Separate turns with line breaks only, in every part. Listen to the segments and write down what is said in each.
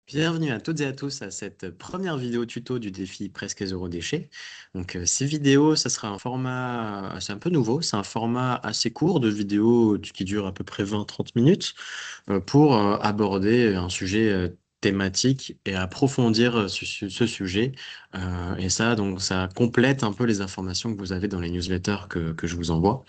Bienvenue à toutes et à tous à cette première vidéo tuto du défi Presque Zéro Déchet. Ces vidéos, ça sera un format, c'est un peu nouveau, c'est un format assez court de vidéos qui dure à peu près 20-30 minutes pour aborder un sujet thématique et approfondir ce sujet. Et ça, donc, ça complète un peu les informations que vous avez dans les newsletters que je vous envoie.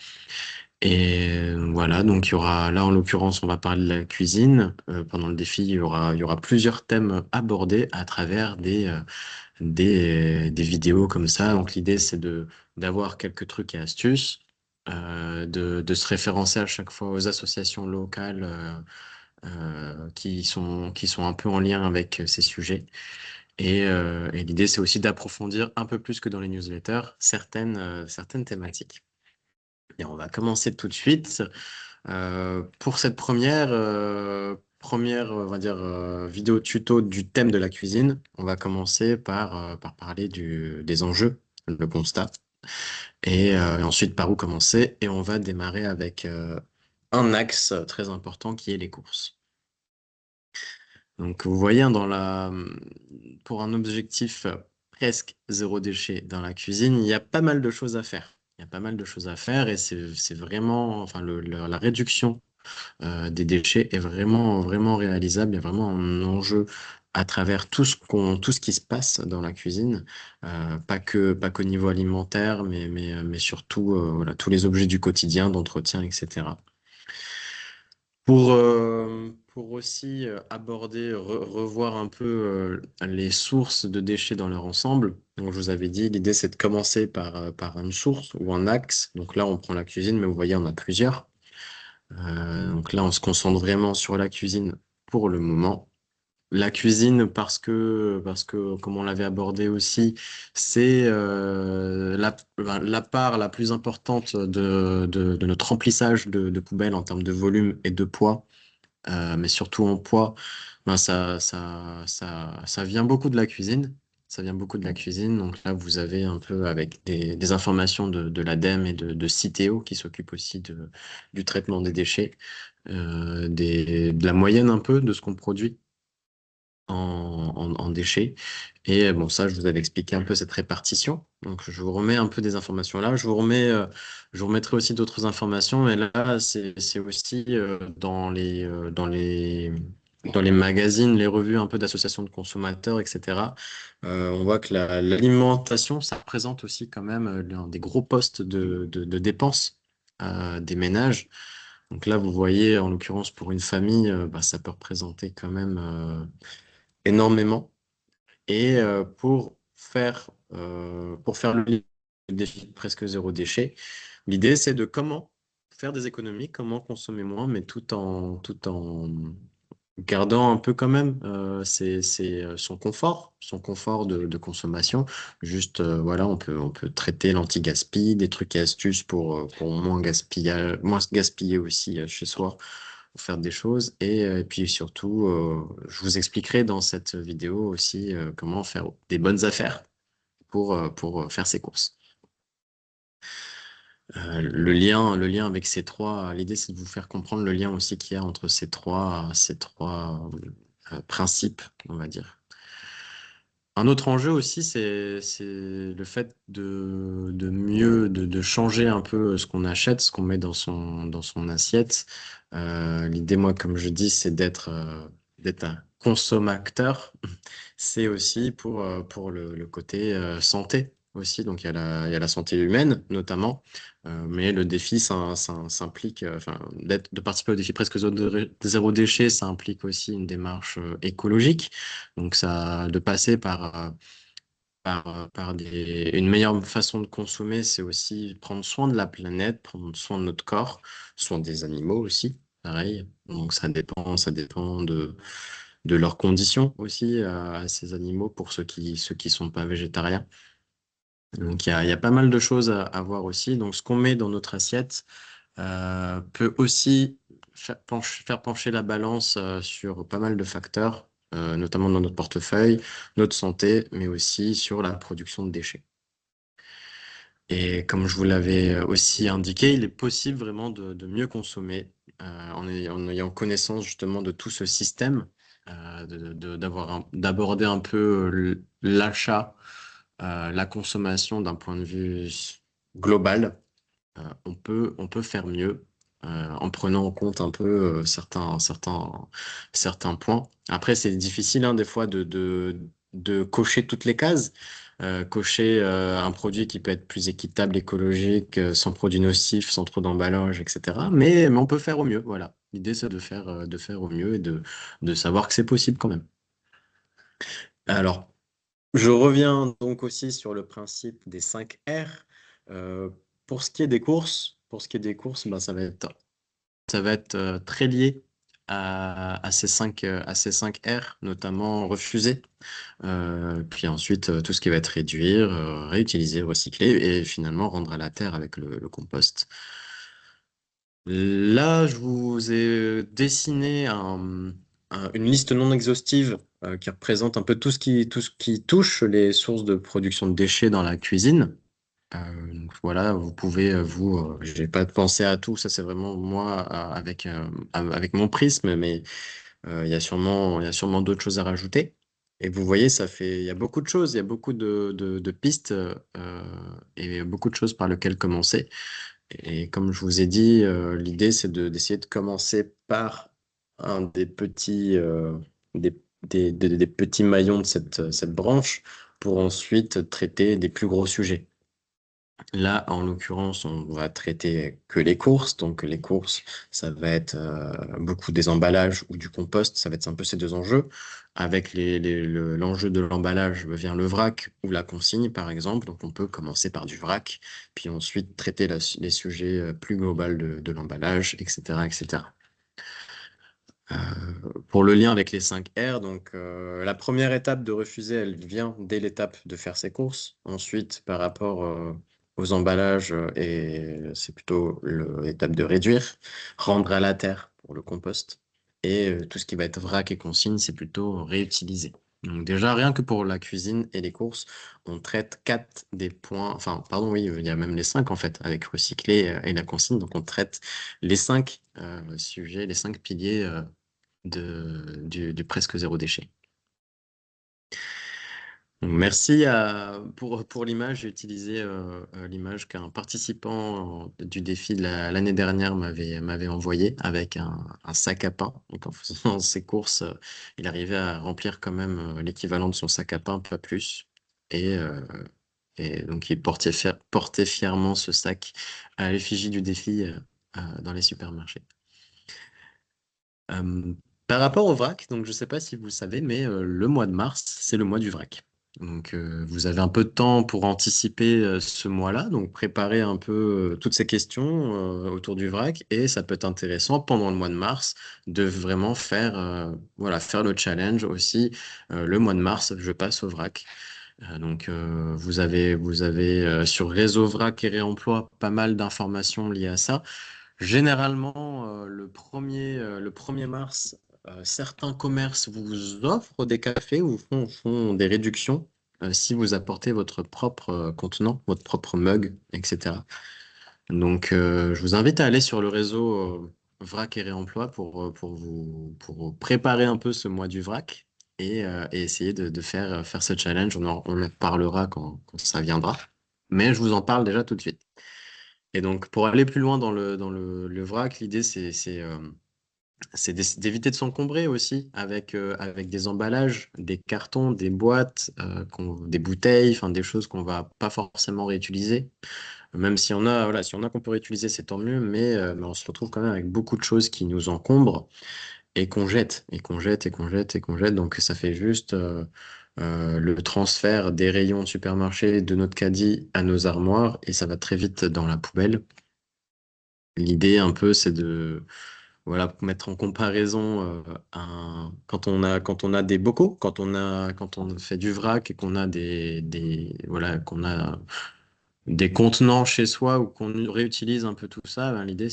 Et voilà, donc il y aura, là en l'occurrence, on va parler de la cuisine. Pendant le défi, il y aura plusieurs thèmes abordés à travers des vidéos comme ça. Donc l'idée, c'est d'avoir quelques trucs et astuces, de se référencer à chaque fois aux associations locales qui sont un peu en lien avec ces sujets. Et l'idée, c'est aussi d'approfondir un peu plus que dans les newsletters certaines thématiques. Et on va commencer tout de suite. Pour cette première, on va dire, vidéo tuto du thème de la cuisine, on va commencer par parler des enjeux, le constat, et ensuite par où commencer. Et on va démarrer avec un axe très important qui est les courses. Donc, vous voyez, pour un objectif presque zéro déchet dans la cuisine, il y a pas mal de choses à faire. Il y a pas mal de choses à faire et c'est vraiment, enfin, la réduction des déchets est vraiment, vraiment réalisable. Il y a vraiment un enjeu à travers tout ce qui se passe dans la cuisine, pas qu'au niveau alimentaire, mais surtout voilà, tous les objets du quotidien, d'entretien, etc. Pour aussi aborder, revoir un peu les sources de déchets dans leur ensemble. Donc, je vous avais dit, l'idée, c'est de commencer par une source ou un axe. Donc là, on prend la cuisine, mais vous voyez, on a plusieurs. Donc là, on se concentre vraiment sur la cuisine pour le moment. La cuisine, parce que comme on l'avait abordé aussi, c'est la part la plus importante de notre remplissage de poubelles en termes de volume et de poids, mais surtout en poids, ben ça vient beaucoup de la cuisine. Ça vient beaucoup de la cuisine. Donc là, vous avez un peu avec des informations de l'ADEME et de Citeo qui s'occupent aussi du traitement des déchets, de la moyenne un peu de ce qu'on produit en déchets. Et bon, ça, je vous avais expliqué un peu cette répartition. Donc, je vous remets un peu des informations là. Je vous remettrai aussi d'autres informations. Mais là, c'est aussi dans les magazines, les revues un peu d'associations de consommateurs, etc. On voit que l'alimentation, ça représente aussi quand même l'un des gros postes de dépenses des ménages. Donc là, vous voyez, en l'occurrence, pour une famille, bah, ça peut représenter quand même énormément. Et pour faire le défi presque zéro déchet, l'idée, c'est de comment faire des économies, comment consommer moins, mais tout en gardant un peu quand même son confort de consommation. Juste, voilà, on peut traiter l'anti-gaspi, des trucs et astuces pour moins gaspiller aussi chez soi pour faire des choses. Et puis surtout, je vous expliquerai dans cette vidéo aussi comment faire des bonnes affaires pour faire ses courses. Le lien avec l'idée c'est de vous faire comprendre le lien aussi qu'il y a entre ces trois principes, on va dire. Un autre enjeu aussi, c'est le fait de changer un peu ce qu'on achète, ce qu'on met dans son assiette. L'idée, moi, comme je dis, c'est d'être un consommateur. C'est aussi pour le côté santé aussi. Donc, il y a la santé humaine, notamment. Mais le défi, ça implique, enfin, de participer au défi presque zéro déchet, ça implique aussi une démarche écologique. Donc, de passer par une meilleure façon de consommer, c'est aussi prendre soin de la planète, prendre soin de notre corps, soin des animaux aussi, pareil. Donc, ça dépend de leurs conditions aussi à ces animaux pour ceux qui sont pas végétariens. Donc, il y a pas mal de choses à voir aussi. Donc, ce qu'on met dans notre assiette peut aussi faire pencher la balance sur pas mal de facteurs, notamment dans notre portefeuille, notre santé, mais aussi sur la production de déchets. Et comme je vous l'avais aussi indiqué, il est possible vraiment de mieux consommer en ayant connaissance justement de tout ce système. d'aborder un peu l'achat, la consommation d'un point de vue global. On peut faire mieux en prenant en compte un peu certains points. Après, c'est difficile hein, des fois de cocher toutes les cases. Cocher un produit qui peut être plus équitable, écologique, sans produits nocifs, sans trop d'emballage, etc. Mais on peut faire au mieux, voilà. L'idée, c'est de faire au mieux et de savoir que c'est possible quand même. Alors, je reviens donc aussi sur le principe des 5 R. Euh, pour ce qui est des courses, ben, ça va être très lié à ces 5 R, notamment refuser. Puis ensuite, tout ce qui va être réduire, réutiliser, recycler et finalement rendre à la terre avec le compost. Là, je vous ai dessiné une liste non exhaustive qui représente un peu tout ce qui touche les sources de production de déchets dans la cuisine. Donc voilà, vous pouvez, j'ai pas pensé à tout, ça c'est vraiment moi avec mon prisme, mais il y a sûrement d'autres choses à rajouter. Et vous voyez, il y a beaucoup de choses, il y a beaucoup de pistes et beaucoup de choses par lesquelles commencer. Et comme je vous ai dit, l'idée, d'essayer de commencer par un des des petits maillons de cette branche pour ensuite traiter des plus gros sujets. Là, en l'occurrence, on va traiter que les courses. Donc, les courses, ça va être beaucoup des emballages ou du compost. Ça va être un peu ces deux enjeux. Avec l'enjeu de l'emballage vient le vrac ou la consigne, par exemple. Donc, on peut commencer par du vrac, puis ensuite traiter les sujets plus globaux de l'emballage, etc., etc. Euh, pour le lien avec les 5 R, donc la première étape de refuser, elle vient dès l'étape de faire ses courses. Ensuite, par rapport aux emballages, et c'est plutôt l'étape de réduire, rendre à la terre pour le compost. Et tout ce qui va être vrac et consigne, c'est plutôt réutiliser. Donc déjà, rien que pour la cuisine et les courses, on traite 4 des points, enfin, pardon, oui, il y a même les 5 en fait, avec recycler et la consigne. Donc on traite les 5 sujets, les 5 piliers du presque zéro déchet. Donc, merci pour l'image. J'ai utilisé l'image qu'un participant du défi de l'année dernière m'avait envoyé avec un sac à pain. Donc, en faisant ses courses, il arrivait à remplir quand même l'équivalent de son sac à pain, pas plus. Et, euh, et donc, il portait fièrement ce sac à l'effigie du défi dans les supermarchés. Euh, Par rapport au vrac, donc je ne sais pas si vous le savez, mais le mois de mars, c'est le mois du vrac. Donc vous avez un peu de temps pour anticiper ce mois-là, donc préparer un peu toutes ces questions autour du vrac, et ça peut être intéressant pendant le mois de mars de vraiment voilà, faire le challenge aussi. Le mois de mars, je passe au vrac. Donc vous avez sur Réseau Vrac et Réemploi pas mal d'informations liées à ça. Généralement, le 1er mars, certains commerces vous offrent des cafés ou font des réductions si vous apportez votre propre contenant, votre propre mug, etc. Donc, je vous invite à aller sur le réseau Vrac et Réemploi pour préparer un peu ce mois du vrac et essayer de faire ce challenge. On en parlera quand ça viendra. Mais je vous en parle déjà tout de suite. Et donc, pour aller plus loin le vrac, l'idée, c'est d'éviter de s'encombrer aussi avec des emballages, des cartons, des boîtes, des bouteilles, enfin des choses qu'on va pas forcément réutiliser. Même si on a, voilà, si on a qu'on peut réutiliser, c'est tant mieux, mais on se retrouve quand même avec beaucoup de choses qui nous encombrent et qu'on jette, et qu'on jette, et qu'on jette, et qu'on jette. Donc, ça fait juste le transfert des rayons de supermarché de notre caddie à nos armoires, et ça va très vite dans la poubelle. L'idée un peu, c'est de voilà, mettre en comparaison quand on a des bocaux, quand on fait du vrac et qu'on a voilà, qu'on a des contenants chez soi ou qu'on réutilise un peu tout ça, ben, l'idée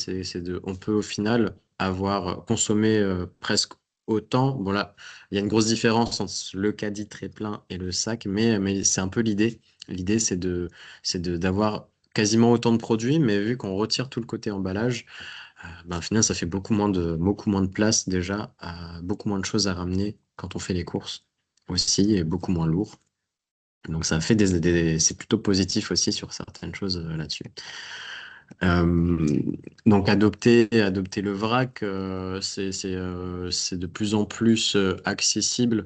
on peut au final avoir consommé presque autant. Bon là, il y a une grosse différence entre le caddie très plein et le sac, mais c'est un peu l'idée. L'idée, d'avoir quasiment autant de produits, mais vu qu'on retire tout le côté emballage, Ben, au final, ça fait beaucoup moins de place déjà, beaucoup moins de choses à ramener quand on fait les courses aussi, et beaucoup moins lourd. Donc ça fait c'est plutôt positif aussi sur certaines choses là-dessus. Euh, donc adopter le vrac, c'est de plus en plus accessible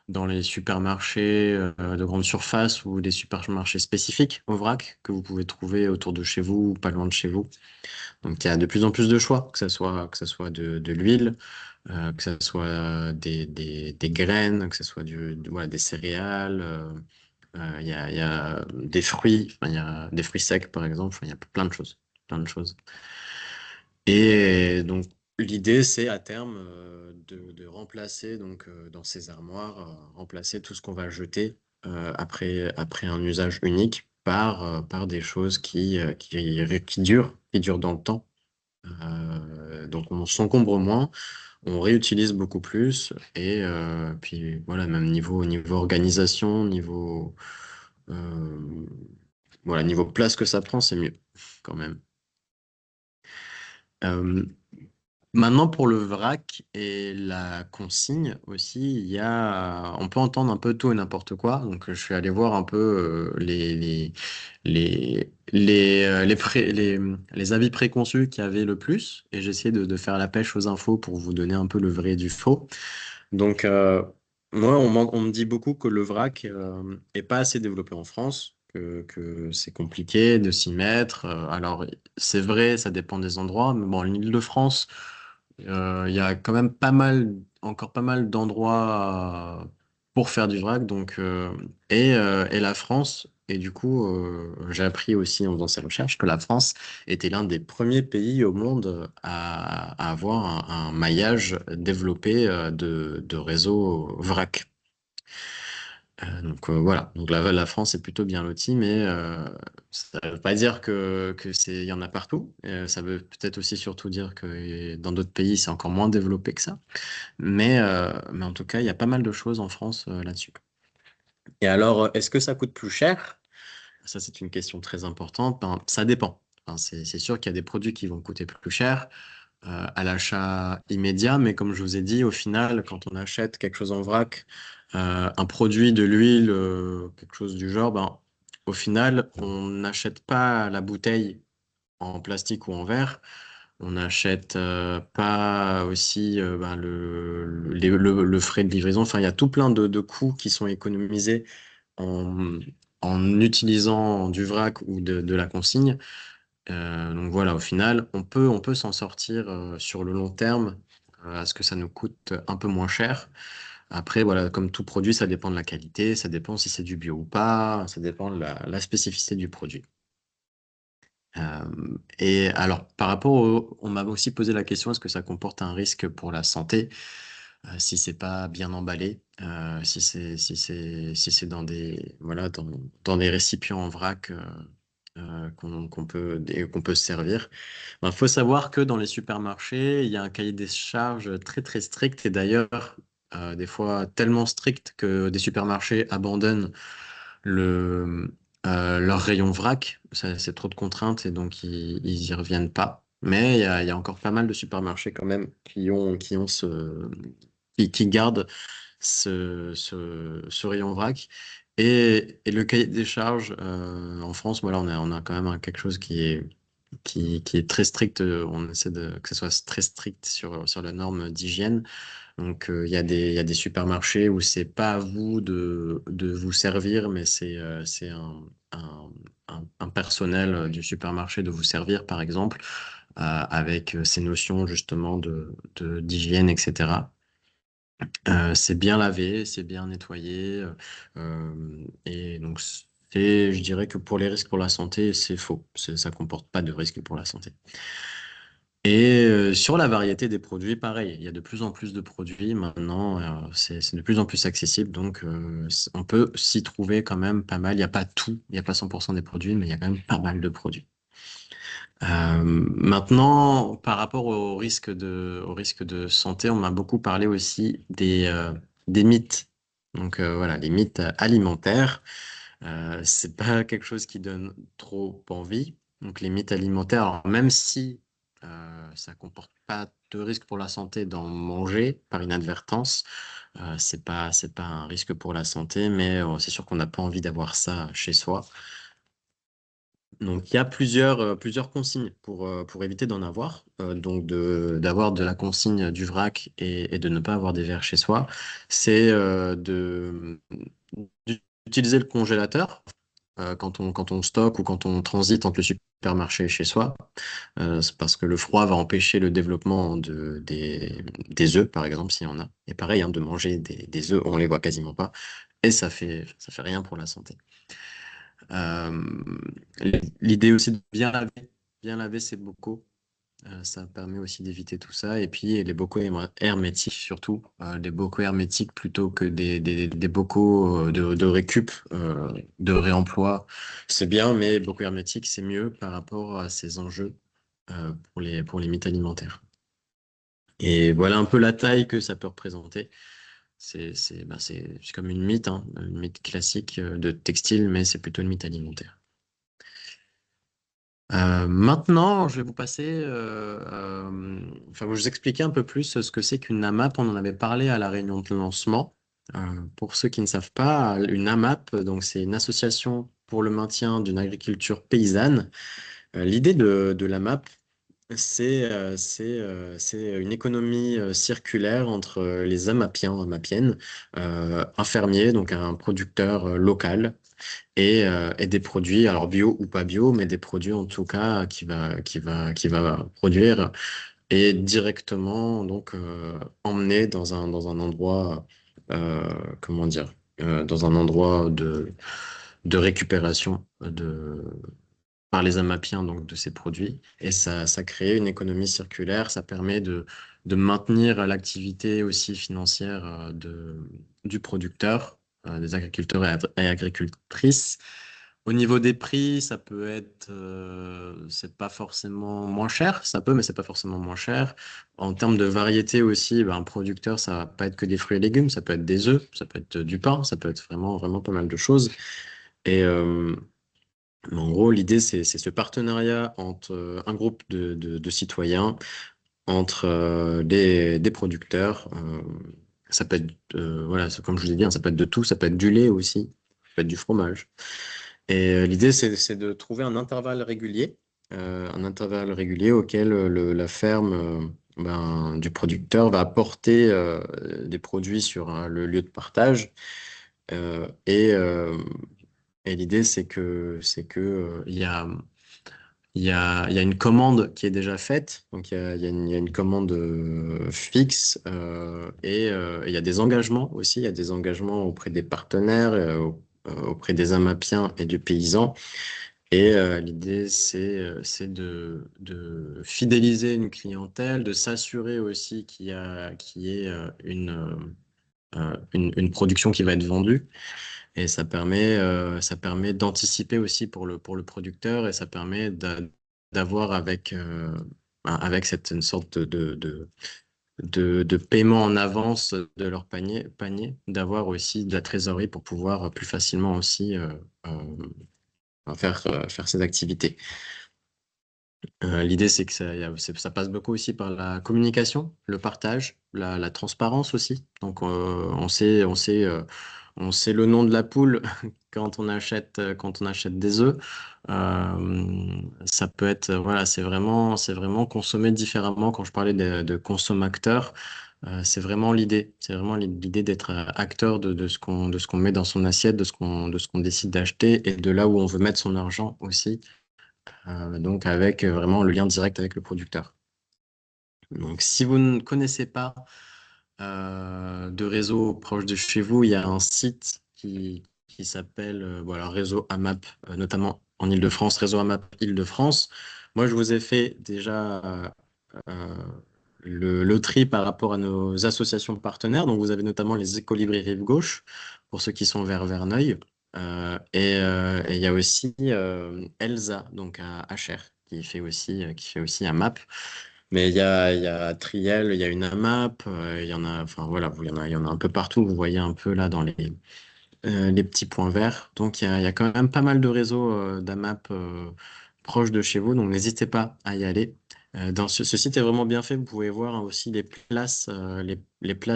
dans les supermarchés de grande surface ou des supermarchés spécifiques au vrac que vous pouvez trouver autour de chez vous ou pas loin de chez vous. Donc il y a de plus en plus de choix, que ça soit de l'huile, que ça soit des graines, que ça soit voilà, des céréales. Il y a des fruits, enfin, il y a des fruits secs par exemple. Enfin, il y a plein de choses, plein de choses. Et donc l'idée c'est à terme de remplacer donc dans ces armoires, remplacer tout ce qu'on va jeter après un usage unique par des choses qui durent dans le temps. Donc on s'encombre moins, on réutilise beaucoup plus et puis voilà, même niveau organisation, euh, niveau place que ça prend, c'est mieux quand même. Euh, Maintenant pour le vrac et la consigne aussi, on peut entendre un peu tout et n'importe quoi. Donc je suis allé voir un peu les avis préconçus qu'il y avait le plus et j'ai essayé de faire la pêche aux infos pour vous donner un peu le vrai du faux. Donc, moi, on me dit beaucoup que le vrac est pas assez développé en France, que c'est compliqué de s'y mettre. Alors, c'est vrai, ça dépend des endroits, mais bon, l'Île-de-France, il y a quand même encore pas mal d'endroits pour faire du vrac, et la France. Et du coup, j'ai appris aussi en faisant ces recherches que la France était l'un des premiers pays au monde à avoir un maillage développé de réseaux vrac. Voilà, donc la France est plutôt bien lotie, mais ça ne veut pas dire il y en a partout. Ça veut peut-être aussi surtout dire que dans d'autres pays, c'est encore moins développé que ça. Mais en tout cas, il y a pas mal de choses en France là-dessus. Et alors, est-ce que ça coûte plus cher? Ça, c'est une question très importante. Ben, ça dépend. Enfin, c'est sûr qu'il y a des produits qui vont coûter plus cher à l'achat immédiat, mais comme je vous ai dit, au final, quand on achète quelque chose en vrac, un produit, de l'huile, quelque chose du genre, ben, au final, on n'achète pas la bouteille en plastique ou en verre. On n'achète pas aussi ben, le frais de livraison. Enfin, il y a tout plein de coûts qui sont économisés en, en utilisant du vrac ou de la consigne. Donc voilà, au final, on peut s'en sortir sur le long terme à ce que ça nous coûte un peu moins cher. Après, voilà, comme tout produit, ça dépend de la qualité, ça dépend si c'est du bio ou pas, ça dépend de la spécificité du produit. Et alors, on m'a aussi posé la question, est-ce que ça comporte un risque pour la santé si c'est pas bien emballé, si c'est dans des récipients en vrac qu'on peut se servir. Il faut savoir que dans les supermarchés, il y a un cahier des charges très très strict et d'ailleurs des fois tellement strict que des supermarchés abandonnent leur rayon vrac. C'est trop de contraintes et donc ils y reviennent pas. Mais il y a encore pas mal de supermarchés quand même qui gardent ce rayon vrac. Et le cahier des charges en France, voilà, on a quand même quelque chose qui est très strict. On essaie que ce soit très strict sur la norme d'hygiène. Donc, il y a des supermarchés où c'est pas à vous de vous servir, mais c'est un, un personnel du supermarché de vous servir, par exemple, avec ces notions justement d'hygiène, etc. C'est bien lavé, c'est bien nettoyé. Et donc, je dirais que pour les risques pour la santé, c'est faux. Ça comporte pas de risques pour la santé. Et sur la variété des produits, pareil, il y a de plus en plus de produits maintenant, c'est de plus en plus accessible, donc on peut s'y trouver quand même pas mal. Il n'y a pas tout, il n'y a pas 100% des produits, mais il y a quand même pas mal de produits. Maintenant, par rapport au risque de santé, on m'a beaucoup parlé aussi des mythes. Donc voilà, les mythes alimentaires, c'est pas quelque chose qui donne trop envie. Donc les mythes alimentaires, alors même si Ça comporte pas de risque pour la santé d'en manger par inadvertance. C'est pas un risque pour la santé, mais c'est sûr qu'on n'a pas envie d'avoir ça chez soi. Donc, il y a plusieurs consignes pour éviter d'en avoir. Donc, d'avoir de la consigne du vrac et de ne pas avoir des verres chez soi. C'est d'utiliser le congélateur quand on stocke ou quand on transite entre le supermarché et chez soi. C'est parce que le froid va empêcher le développement des œufs, par exemple, s'il y en a. Et pareil, hein, de manger des œufs, on les voit quasiment pas. Et ça fait rien pour la santé. Euh, L'idée aussi de bien laver ses bocaux, ça permet aussi d'éviter tout ça. Et puis les bocaux hermétiques surtout, des bocaux hermétiques plutôt que des bocaux de récup, de réemploi. C'est bien, mais bocaux hermétiques, c'est mieux par rapport à ces enjeux pour les mythes alimentaires. Et voilà un peu la taille que ça peut représenter. C'est comme une mythe, hein, une mythe classique de textile, mais c'est plutôt une mythe alimentaire. Maintenant, je vais vous passer, enfin, vous expliquer un peu plus ce que c'est qu'une AMAP. On en avait parlé à la réunion de lancement. Pour ceux qui ne savent pas, une AMAP, donc c'est une association pour le maintien d'une agriculture paysanne. L'idée de l'AMAP, c'est une économie circulaire entre les Amapiens, Amapiennes, un fermier, donc un producteur local et des produits, alors bio ou pas bio, mais des produits en tout cas qui va produire et directement donc emmener dans un endroit, comment dire, dans un endroit de récupération par les Amapiens donc de ces produits. Et ça crée une économie circulaire, ça permet de maintenir l'activité aussi financière du producteur, des agriculteurs et agricultrices. Au niveau des prix, ça peut être, c'est pas forcément moins cher, ça peut, mais c'est pas forcément moins cher. En termes de variété aussi, ben, un producteur, ça va pas être que des fruits et légumes, ça peut être des œufs, ça peut être du pain, ça peut être vraiment pas mal de choses. Et en gros, l'idée, c'est ce partenariat entre un groupe de citoyens, entre des producteurs. Ça peut être, voilà, comme je vous ai dit, hein, ça peut être de tout, ça peut être du lait aussi, ça peut être du fromage. Et l'idée, c'est de trouver un intervalle régulier auquel la ferme ben, du producteur va apporter des produits sur le lieu de partage. Euh, et euh, et l'idée, il y a une commande qui est déjà faite, donc il y a une commande fixe et il y a des engagements aussi, il y a des engagements auprès des partenaires, auprès des Amapiens et du paysan. Et l'idée, c'est de fidéliser une clientèle, de s'assurer aussi qu'il y ait une production qui va être vendue. Et ça permet d'anticiper aussi pour le producteur et ça permet d'avoir avec cette une sorte de paiement en avance de leur panier, d'avoir aussi de la trésorerie pour pouvoir plus facilement aussi faire ces activités. L'idée, c'est que ça passe beaucoup aussi par la communication, le partage, la transparence aussi. Donc, on sait le nom de la poule quand on achète des œufs. Ça peut être, voilà, c'est vraiment consommer différemment. Quand je parlais de consommateur, c'est vraiment l'idée. C'est vraiment l'idée d'être acteur de ce qu'on met dans son assiette, de ce qu'on décide d'acheter et de là où on veut mettre son argent aussi donc avec vraiment le lien direct avec le producteur. Donc, si vous ne connaissez pas de réseau proche de chez vous, il y a un site qui s'appelle voilà, Réseau AMAP, notamment en Île-de-France, Réseau AMAP Île-de-France. Moi, je vous ai fait déjà euh, le tri par rapport à nos associations de partenaires. Donc, vous avez notamment les écolibris Rive Gauche, pour ceux qui sont vers Verneuil. Et il y a aussi Elsa, donc à HR, qui fait aussi AMAP. Mais il y a Triel, il y a une AMAP, il y en a, enfin voilà, il y en a un peu partout. Vous voyez un peu là dans les petits points verts. Donc il y a quand même pas mal de réseaux d'AMAP proches de chez vous. Donc n'hésitez pas à y aller. Ce site est vraiment bien fait. Vous pouvez voir hein, aussi les places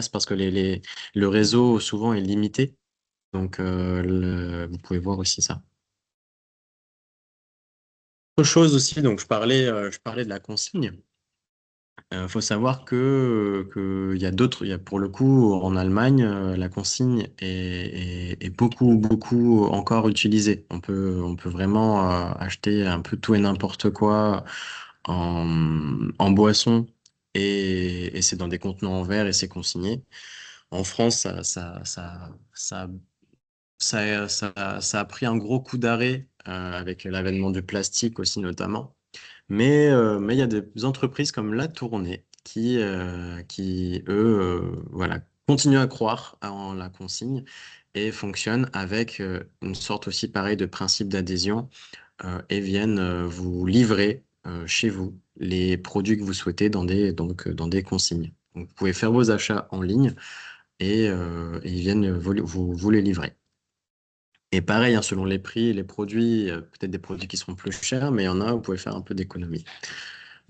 parce que le réseau souvent est limité. Donc, vous pouvez voir aussi ça. Autre chose aussi, donc je parlais de la consigne. Faut savoir que il y a d'autres, il y a pour le coup en Allemagne, la consigne est beaucoup encore utilisée. On peut vraiment acheter un peu tout et n'importe quoi en boisson et c'est dans des contenants en verre et c'est consigné. En France, ça a pris un gros coup d'arrêt avec l'avènement du plastique aussi notamment. Mais il y a des entreprises comme La Tournée qui eux, voilà, continuent à croire en la consigne et fonctionnent avec une sorte aussi pareil de principe d'adhésion et viennent vous livrer chez vous les produits que vous souhaitez dans des consignes. Donc, vous pouvez faire vos achats en ligne et ils viennent vous les livrer. Et pareil, hein, selon les prix, les produits, peut-être des produits qui seront plus chers, mais il y en a, vous pouvez faire un peu d'économie.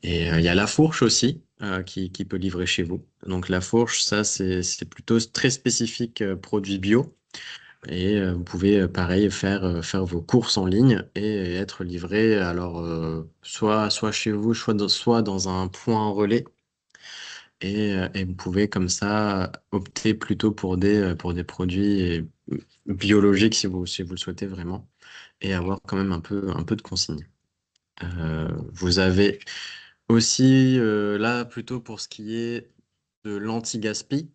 Et il y a la fourche aussi qui peut livrer chez vous. Donc la fourche, ça c'est plutôt très spécifique produit bio. Et vous pouvez pareil faire vos courses en ligne et être livré alors soit chez vous, soit dans un point relais. Et vous pouvez comme ça opter plutôt pour des produits biologiques si vous le souhaitez vraiment et avoir quand même un peu de consigne. Vous avez aussi, là, plutôt pour ce qui est de l'anti-gaspi,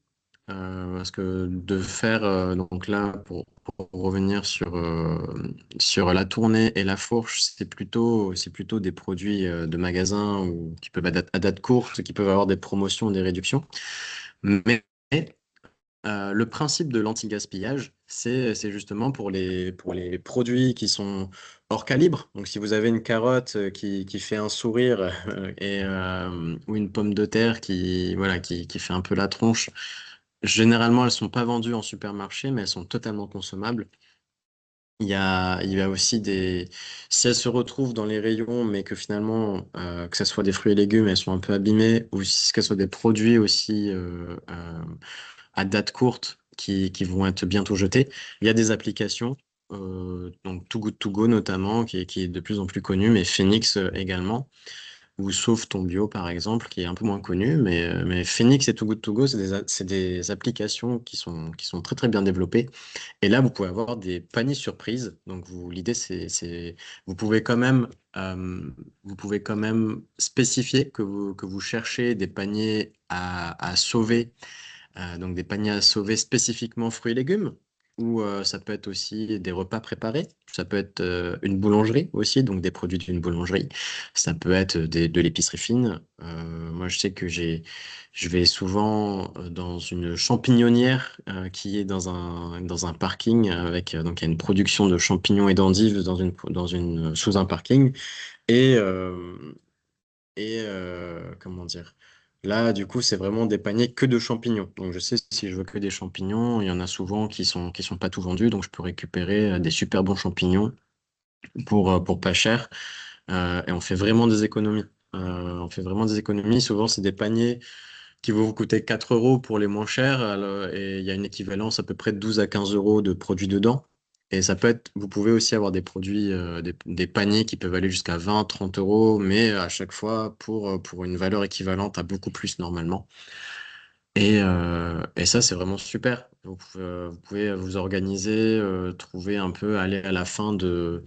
parce que de faire, donc là, pour revenir sur la tournée et la fourche, c'est plutôt des produits de magasins ou qui peuvent à date courte, qui peuvent avoir des promotions, des réductions. Mais le principe de l'anti-gaspillage, c'est justement pour les produits qui sont hors calibre. Donc, si vous avez une carotte qui fait un sourire ou une pomme de terre voilà, qui fait un peu la tronche, généralement, elles sont pas vendues en supermarché, mais elles sont totalement consommables. Il y a aussi si elles se retrouvent dans les rayons, mais que finalement, que ce soit des fruits et légumes, elles sont un peu abîmées, ou si que ce soit des produits aussi à date courte qui vont être bientôt jetés. Il y a des applications, donc Too Good To Go notamment, qui est de plus en plus connu, mais Phoenix également, ou Sauve ton bio par exemple, qui est un peu moins connu, mais Phoenix et Too Good To Go, c'est des applications qui sont très très bien développées. Et là, vous pouvez avoir des paniers surprises. Donc l'idée, vous pouvez quand même, vous pouvez quand même spécifier que vous cherchez des paniers à sauver donc des paniers à sauver spécifiquement fruits et légumes, ou ça peut être aussi des repas préparés, ça peut être une boulangerie aussi, donc des produits d'une boulangerie, ça peut être de l'épicerie fine. Moi, je sais que je vais souvent dans une champignonnière qui est dans un parking avec, donc il y a une production de champignons et d'endives sous un parking. Et, comment dire? Là, du coup, c'est vraiment des paniers que de champignons. Donc, je sais si je veux que des champignons, il y en a souvent qui sont pas tout vendus. Donc, je peux récupérer des super bons champignons pour pas cher. Et on fait vraiment des économies. On fait vraiment des économies. Souvent, c'est des paniers qui vont vous coûter 4 euros pour les moins chers. Et il y a une équivalence à peu près de 12 à 15 euros de produits dedans. Et ça peut être, vous pouvez aussi avoir des produits, des paniers qui peuvent aller jusqu'à 20, 30 euros, mais à chaque fois pour une valeur équivalente à beaucoup plus normalement. Et ça, c'est vraiment super. Vous pouvez vous organiser, trouver un peu, aller à la fin de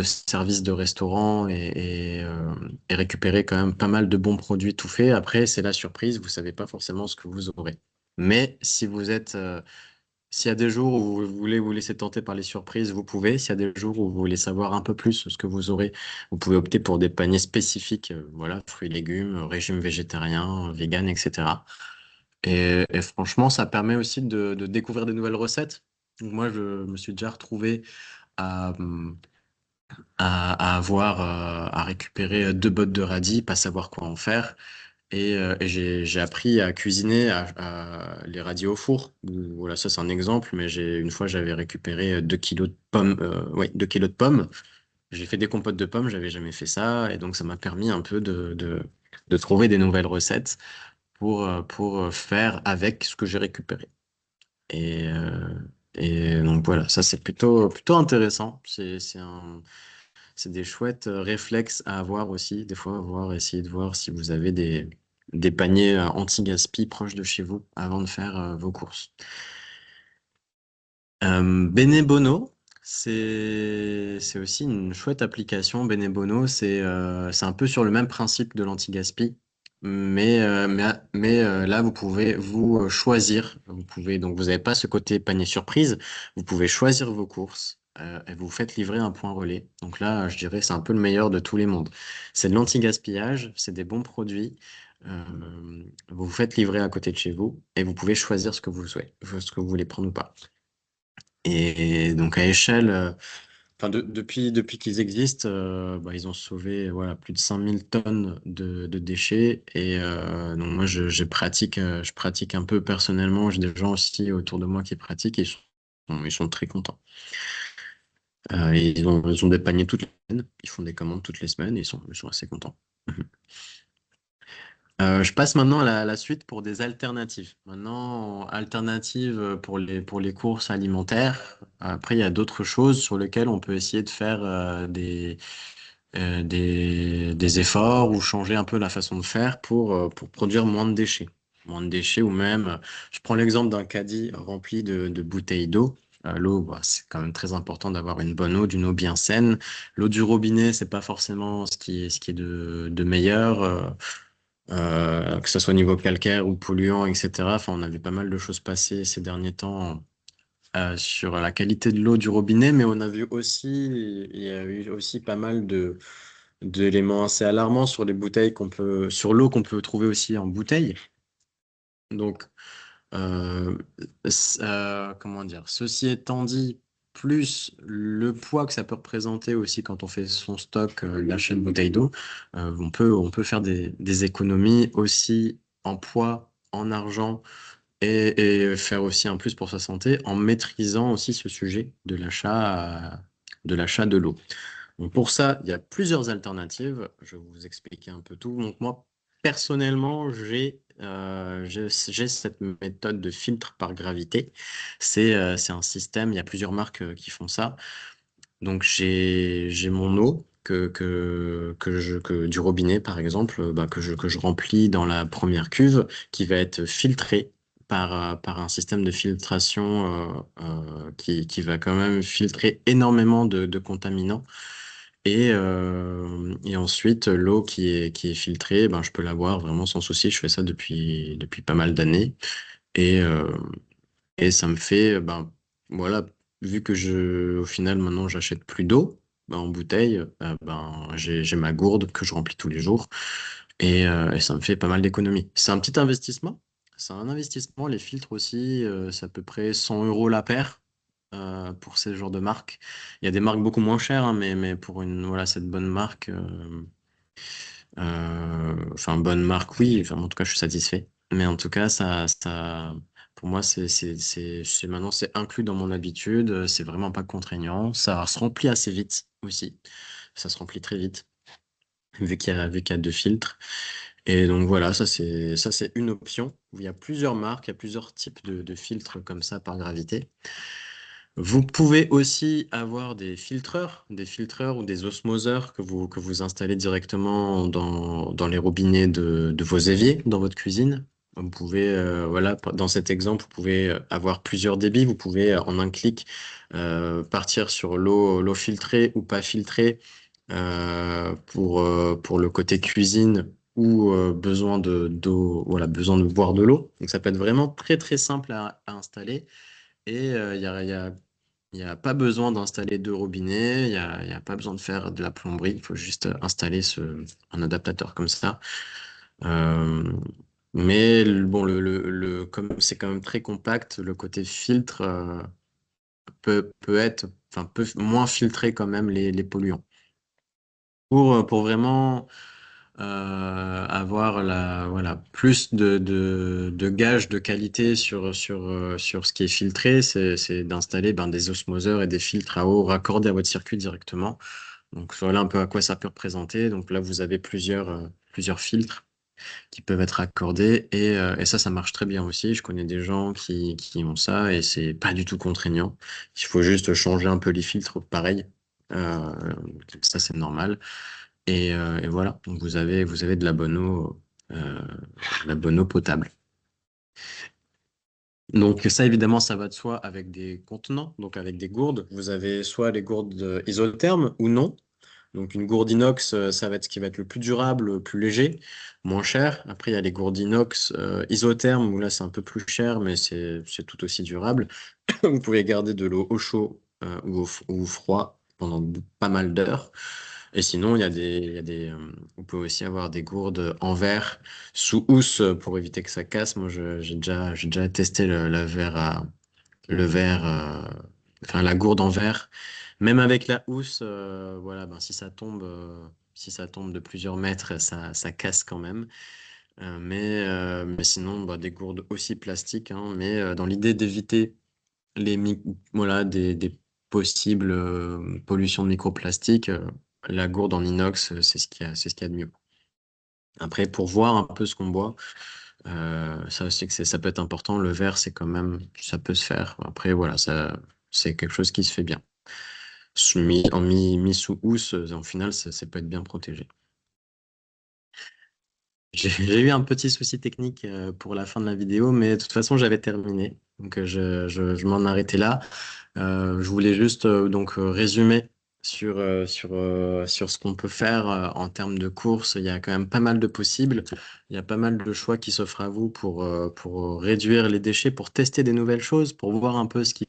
services de restaurant et récupérer quand même pas mal de bons produits tout faits. Après, c'est la surprise, vous savez pas forcément ce que vous aurez. Mais si vous êtes, s'il y a des jours où vous voulez vous laisser tenter par les surprises, vous pouvez. S'il y a des jours où vous voulez savoir un peu plus ce que vous aurez, vous pouvez opter pour des paniers spécifiques, voilà, fruits et légumes, régime végétarien, vegan, etc. Et franchement, ça permet aussi de découvrir des nouvelles recettes. Donc moi, je me suis déjà retrouvé à, à récupérer deux bottes de radis, pas savoir quoi en faire. Et j'ai appris à cuisiner les radis au four. Voilà, ça c'est un exemple, mais une fois j'avais récupéré 2 kilos de pommes, ouais, 2 kilos de pommes. J'ai fait des compotes de pommes, j'avais jamais fait ça, et donc ça m'a permis un peu de trouver des nouvelles recettes pour faire avec ce que j'ai récupéré. Et, euh, et donc voilà, ça c'est plutôt intéressant. C'est des chouettes réflexes à avoir aussi, des fois, essayer de voir si vous avez des paniers anti-gaspi proches de chez vous avant de faire vos courses. Bene Bono, c'est aussi une chouette application. Bene Bono, c'est un peu sur le même principe de l'anti-gaspi, mais là, vous pouvez vous choisir. Vous pouvez, donc, vous n'avez pas ce côté panier surprise. Vous pouvez choisir vos courses et vous faites livrer un point relais. Donc là, je dirais, c'est un peu le meilleur de tous les mondes. C'est de l'anti-gaspillage, c'est des bons produits. Euh, vous vous faites livrer à côté de chez vous et vous pouvez choisir ce que vous souhaitez, ce que vous voulez prendre ou pas. Et donc à échelle, enfin depuis qu'ils existent, bah, ils ont sauvé voilà, plus de 5000 tonnes de déchets. Et donc moi je pratique un peu personnellement. J'ai des gens aussi autour de moi qui pratiquent et ils sont très contents. Et ils ont des paniers toutes les semaines, ils font des commandes toutes les semaines et ils sont assez contents. Je passe maintenant à la suite pour des alternatives. Maintenant, alternatives pour les courses alimentaires. Après, il y a d'autres choses sur lesquelles on peut essayer de faire des efforts ou changer un peu la façon de faire pour produire moins de déchets. Moins de déchets ou même, je prends l'exemple d'un caddie rempli de bouteilles d'eau. L'eau, bah, c'est quand même très important d'avoir une bonne eau, d'une eau bien saine. L'eau du robinet, c'est pas forcément ce qui est de meilleur. Que ce soit au niveau calcaire ou polluant, etc. Enfin, on a vu pas mal de choses passer ces derniers temps sur la qualité de l'eau du robinet, mais on a vu aussi, il y a eu aussi pas mal d'éléments assez alarmants sur les bouteilles sur l'eau qu'on peut trouver aussi en bouteille. Donc, euh, comment dire, ceci étant dit, plus le poids que ça peut représenter aussi quand on fait son stock, l'achat de bouteilles d'eau, on peut faire des économies aussi en poids, en argent et faire aussi un plus pour sa santé en maîtrisant aussi ce sujet de l'achat de l'eau. Donc pour ça, il y a plusieurs alternatives. Je vais vous expliquer un peu tout. Donc moi, personnellement, j'ai cette méthode de filtre par gravité. C'est un système, il y a plusieurs marques qui font ça. Donc j'ai mon eau du robinet, par exemple, bah, que je remplis dans la première cuve qui va être filtrée par un système de filtration qui va quand même filtrer énormément de contaminants. Et ensuite, l'eau qui est filtrée, ben, je peux la boire vraiment sans souci. Je fais ça depuis pas mal d'années. Et, euh, et ça me fait, ben, voilà, vu que au final, maintenant, j'achète plus d'eau ben, en bouteille, ben, j'ai ma gourde que je remplis tous les jours. Et ça me fait pas mal d'économies. C'est un petit investissement. C'est un investissement. Les filtres aussi, c'est à peu près 100 euros la paire pour ces genres de marques. Il y a des marques beaucoup moins chères, hein, mais pour voilà, cette bonne marque, enfin, bonne marque, oui. Enfin, en tout cas, je suis satisfait. Mais en tout cas, pour moi, maintenant, c'est inclus dans mon habitude. C'est vraiment pas contraignant. Ça se remplit assez vite aussi. Ça se remplit très vite, vu qu'il y a deux filtres. Et donc voilà, ça c'est une option. Il y a plusieurs marques, il y a plusieurs types de filtres comme ça par gravité. Vous pouvez aussi avoir des filtreurs ou des osmoseurs que vous installez directement dans les robinets de vos éviers dans votre cuisine. Vous pouvez, voilà, dans cet exemple, vous pouvez avoir plusieurs débits. Vous pouvez, en un clic, partir sur l'eau filtrée ou pas filtrée pour le côté cuisine ou besoin d'eau, voilà, besoin de boire de l'eau. Donc ça peut être vraiment très très simple à installer. Et il y a pas besoin d'installer deux robinets, il y a pas besoin de faire de la plomberie, il faut juste installer un adaptateur comme ça. Euh, mais bon, comme c'est quand même très compact, le côté filtre peut être, enfin, peut moins filtrer quand même les polluants. Pour vraiment avoir voilà, plus de gages de qualité sur ce qui est filtré, c'est d'installer ben, des osmoseurs et des filtres à eau raccordés à votre circuit directement. Donc voilà un peu à quoi ça peut représenter. Donc là, vous avez plusieurs filtres qui peuvent être accordés et ça marche très bien aussi. Je connais des gens qui ont ça et c'est pas du tout contraignant. Il faut juste changer un peu les filtres, pareil. Euh, Ça, c'est normal. Et voilà, donc vous avez euh, de la bonne eau potable. Donc ça, évidemment, ça va de soi avec des contenants, donc avec des gourdes. Vous avez soit les gourdes isothermes ou non. Donc une gourde inox, ça va être ce qui va être le plus durable, le plus léger, moins cher. Après, il y a les gourdes inox isothermes, où là, c'est un peu plus cher, mais c'est tout aussi durable. Vous pouvez garder de l'eau au chaud ou au froid pendant pas mal d'heures. Et sinon, vous pouvez aussi avoir des gourdes en verre sous housse pour éviter que ça casse. Moi, j'ai déjà testé le verre, enfin la gourde en verre. Même avec la housse, voilà, ben, si ça tombe de plusieurs mètres, ça casse quand même. Mais sinon, bah, des gourdes aussi plastiques, hein, mais dans l'idée d'éviter voilà, des possibles pollutions de microplastiques, la gourde en inox, c'est ce qu'il y a de mieux. Après, pour voir un peu ce qu'on boit, ça aussi ça peut être important. Le verre, c'est quand même, ça peut se faire. Après, voilà, c'est quelque chose qui se fait bien. Mis sous housse, en final, ça peut être bien protégé. J'ai eu un petit souci technique pour la fin de la vidéo, mais de toute façon, j'avais terminé. Donc, je m'en arrêtais là. Je voulais juste donc résumer sur ce qu'on peut faire en termes de courses. Il y a quand même pas mal de possibles. Il y a pas mal de choix qui s'offrent à vous pour réduire les déchets, pour tester des nouvelles choses, pour voir un peu ce qui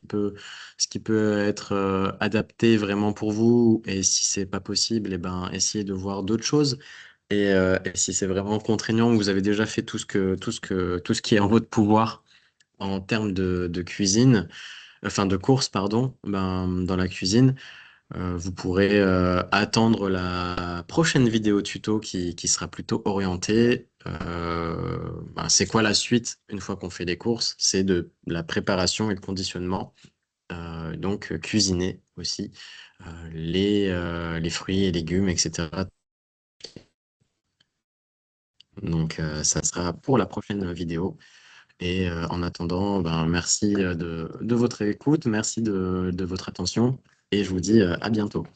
peut être adapté vraiment pour vous. Et si c'est pas possible, eh ben, essayez de voir d'autres choses. Et si c'est vraiment contraignant, vous avez déjà fait tout ce qui est en votre pouvoir en termes de cuisine, enfin de course, pardon, ben, dans la cuisine, vous pourrez attendre la prochaine vidéo tuto qui sera plutôt orientée. Ben, c'est quoi la suite une fois qu'on fait les courses? C'est de la préparation et le conditionnement. Donc cuisiner aussi les fruits et légumes, etc. Donc ça sera pour la prochaine vidéo. Et en attendant, ben, merci de votre écoute, merci de votre attention et je vous dis à bientôt.